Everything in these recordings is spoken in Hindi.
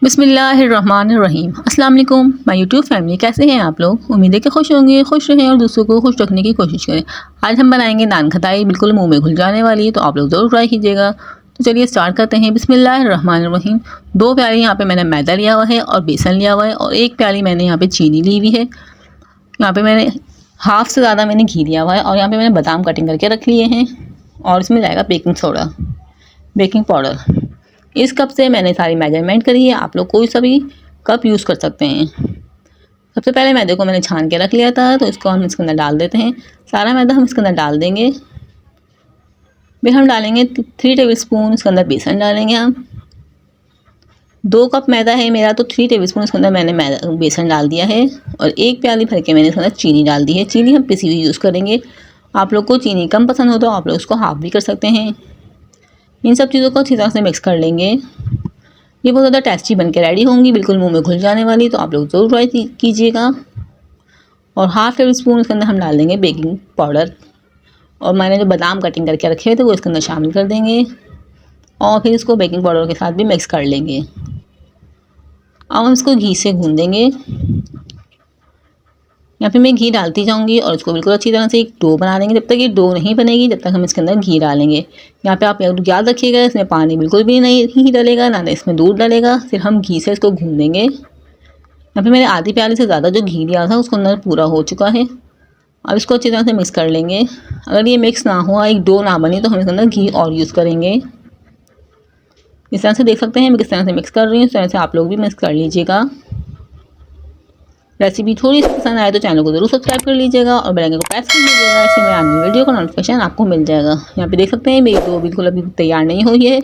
बिस्मिल्लाहिर्रहमानिर्रहीम। अस्सलाम वालेकुम माय यूट्यूब फैमिली, कैसे हैं आप लोग। उम्मीद है कि खुश होंगे, खुश रहें और दूसरों को खुश रखने की कोशिश करें। आज हम बनाएंगे नान खटाई, बिल्कुल मुंह में घुल जाने वाली, तो आप लोग ज़रूर ट्राई कीजिएगा। तो चलिए स्टार्ट करते हैं। बिस्मिल्लाहिर्रहमानिर्रहीम। 2 प्याली यहाँ पे मैंने मैदा लिया हुआ है और बेसन लिया हुआ है, और 1 प्याली मैंने यहाँ पे चीनी ली हुई है। यहाँ पे मैंने हाफ से ज़्यादा मैंने घी लिया हुआ है, और यहाँ पे मैंने बादाम कटिंग करके रख लिए हैं। और इसमें जाएगा बेकिंग सोडा, बेकिंग पाउडर। इस कप से मैंने सारी मेजरमेंट करी है, आप लोग कोई सा भी कप यूज़ कर सकते हैं। सबसे पहले मैदे को मैंने छान के रख लिया था, तो इसको हम इसके अंदर डाल देते हैं। सारा मैदा हम इसके अंदर डाल देंगे। फिर हम डालेंगे 3 टेबलस्पून इसके अंदर बेसन डालेंगे हम। 2 कप मैदा है मेरा, तो 3 टेबलस्पून इसके अंदर मैंने बेसन डाल दिया है। और 1 प्याली भर के मैंने इसके अंदर चीनी डाल दी है। चीनी हम पिसी हुई यूज़ करेंगे। आप लोग को चीनी कम पसंद हो तो आप लोग उसको हाफ़ भी कर सकते हैं। इन सब चीज़ों को अच्छी तरह से मिक्स कर लेंगे। ये बहुत ज़्यादा टेस्टी बन के रेडी होंगी, बिल्कुल मुंह में घुल जाने वाली, तो आप लोग ज़रूर ट्राई कीजिएगा। और हाफ़ टेबल स्पून इसके अंदर हम डाल देंगे बेकिंग पाउडर। और मैंने जो बादाम कटिंग करके रखे हुए थे वो इसके अंदर शामिल कर देंगे, और फिर इसको बेकिंग पाउडर के साथ भी मिक्स कर लेंगे। अब हम इसको घी से गूँध देंगे। यहाँ पे मैं घी डालती जाऊंगी और इसको बिल्कुल अच्छी तरह से एक डो बना लेंगे। जब तक ये डो नहीं बनेगी तब तक हम इसके अंदर घी डालेंगे। यहाँ पे आप याद रखिएगा, इसमें पानी बिल्कुल भी नहीं डलेगा, ना इसमें दूध डलेगा। फिर हम घी से इसको गूँध देंगे। यहाँ पे मैंने आधी प्याली से ज़्यादा जो घी लिया था उसको अंदर पूरा हो चुका है। अब इसको अच्छी तरह से मिक्स कर लेंगे। अगर ये मिक्स ना हुआ, एक डो ना बनी, तो हम इसके अंदर घी और यूज़ करेंगे। इस तरह से देख सकते हैं मैं किस तरह से मिक्स कर रही हूँ। इस तरह से आप लोग भी मिक्स कर लीजिएगा। रेसिपी थोड़ी सी पसंद आए तो चैनल को ज़रूर सब्सक्राइब कर लीजिएगा और बेल आइकन को प्रेस कर लीजिएगा। इससे मेरे आने वीडियो का नोटिफिकेशन आपको मिल जाएगा। यहाँ पे देख सकते हैं मेरी डो बिल्कुल अभी तैयार नहीं हुई है,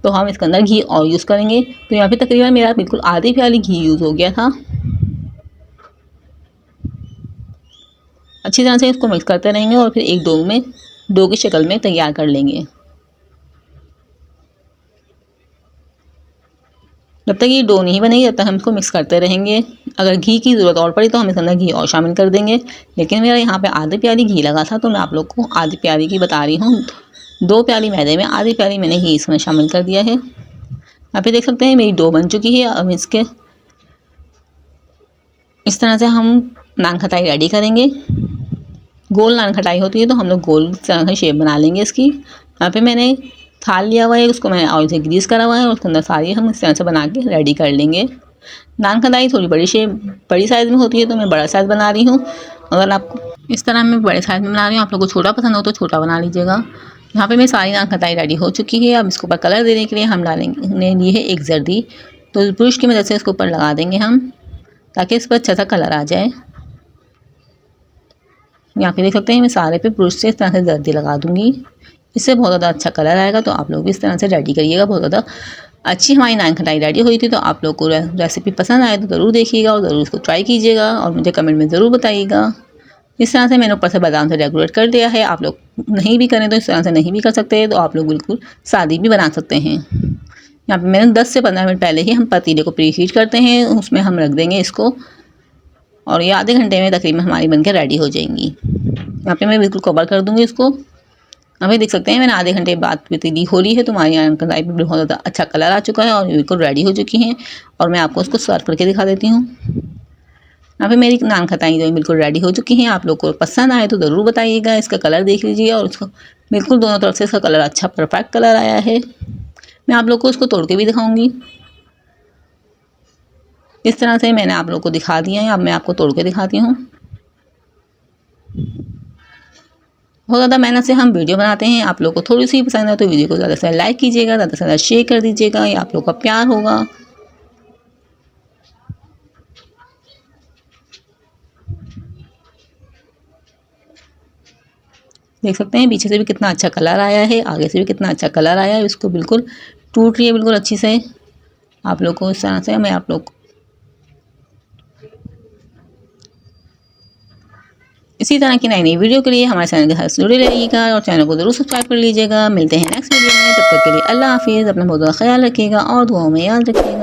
तो हम इसके अंदर घी और यूज़ करेंगे। तो यहाँ पे तकरीबन मेरा बिल्कुल आधी प्याली घी यूज़ हो गया था। अच्छी तरह से इसको मिक्स करते रहेंगे और फिर एक डो की शक्ल में तैयार कर लेंगे। जब तक ये डो नहीं बनेगी तब तक हम इसको मिक्स करते रहेंगे। अगर घी की ज़रूरत और पड़ी तो हम इसके अंदर घी और शामिल कर देंगे, लेकिन मेरा यहाँ पे आधी प्याली घी लगा था, तो मैं आप लोग को आधी प्याली की बता रही हूँ। 2 प्याली मैदे में आधी प्याली मैंने घी इसमें शामिल कर दिया है। आप ये देख सकते हैं मेरी डो बन चुकी है। अब इसके इस तरह से हम नान खटाई रेडी करेंगे। गोल नान खटाई होती है तो हम लोग गोल तरह से शेप बना लेंगे इसकी। यहाँ पे मैंने थाल लिया हुआ है, उसको मैंने ऑयल से ग्रीस करा हुआ है, और उसके अंदर सारी हम इस तरह से बना के रेडी कर लेंगे। नान खटाई थोड़ी बड़ी साइज़ में होती है, तो मैं बड़ा साइज़ बना रही हूँ। अगर आपको इस तरह मैं बड़े साइज़ में बना रही हूँ, आप लोगों को छोटा पसंद हो तो छोटा बना लीजिएगा। यहाँ पे मेरी सारी नान खटाई रेडी हो चुकी है। अब इसके ऊपर कलर देने के लिए हम डालेंगे लिए है एक जर्दी, तो ब्रश की मदद से इसके ऊपर लगा देंगे हम, ताकि इस पर अच्छा सा कलर आ जाए। यहाँ पे देख सकते हैं मैं सारे पे ब्रश से इस तरह से जर्दी लगा दूँगी। इससे बहुत ज़्यादा अच्छा कलर आएगा, तो आप लोग भी इस तरह से रेडी करिएगा। बहुत ज़्यादा अच्छी हमारी नान खटाई रेडी हुई थी। तो आप लोग को रेसिपी पसंद आए तो ज़रूर देखिएगा और ज़रूर इसको ट्राई कीजिएगा, और मुझे कमेंट में ज़रूर बताइएगा। इस तरह से मैंने ऊपर से बादाम से डेकोरेट कर दिया है। आप लोग नहीं भी करें तो इस तरह से नहीं भी कर सकते, तो आप लोग बिल्कुल सादी भी बना सकते हैं। यहाँ पर मैंने 10 से 15 मिनट पहले ही हम पतीले को प्री हीट करते हैं, उसमें हम रख देंगे इसको, और ये आधे घंटे में तकरीबन हमारी बनकर रेडी हो जाएंगी। यहाँ पे मैं बिल्कुल कवर कर दूँगी इसको। अभी देख सकते हैं मैंने आधे घंटे बाद पतीली खोली है, तो हमारी नान खटाई पे बहुत ज़्यादा अच्छा कलर आ चुका है और बिल्कुल रेडी हो चुकी हैं। और मैं आपको उसको सर्व करके दिखा देती हूँ। यहाँ पे मेरी नान खटाई जो बिल्कुल रेडी हो चुकी हैं। आप लोग को पसंद आए तो ज़रूर बताइएगा। इसका कलर देख लीजिए, और इसको बिल्कुल दोनों तरफ से इसका कलर अच्छा परफेक्ट कलर आया है। मैं आप लोग को इसको तोड़ के भी दिखाऊँगी। इस तरह से मैंने आप लोग को दिखा दिया है। अब मैं आपको तोड़ के दिखाती हूँ। बहुत ज़्यादा मेहनत से हम वीडियो बनाते हैं। आप लोग को थोड़ी सी पसंद है तो वीडियो को ज़्यादा से लाइक कीजिएगा, ज़्यादा से ज़्यादा शेयर कर दीजिएगा। ये आप लोग का प्यार होगा। देख सकते हैं पीछे से भी कितना अच्छा कलर आया है, आगे से भी कितना अच्छा कलर आया है। इसको बिल्कुल टूट रही है बिल्कुल अच्छी से। आप लोग को इस तरह से मैं आप लोग इसी तरह की नई नई वीडियो के लिए हमारे चैनल के साथ जुड़े रहिएगा, और चैनल को ज़रूर सब्सक्राइब कर लीजिएगा। मिलते हैं नेक्स्ट वीडियो में, तब तक के लिए अल्लाह हाफिज़। अपना बहुत ज़्यादा ख्याल रखिएगा और दुआओं में याद रखिएगा।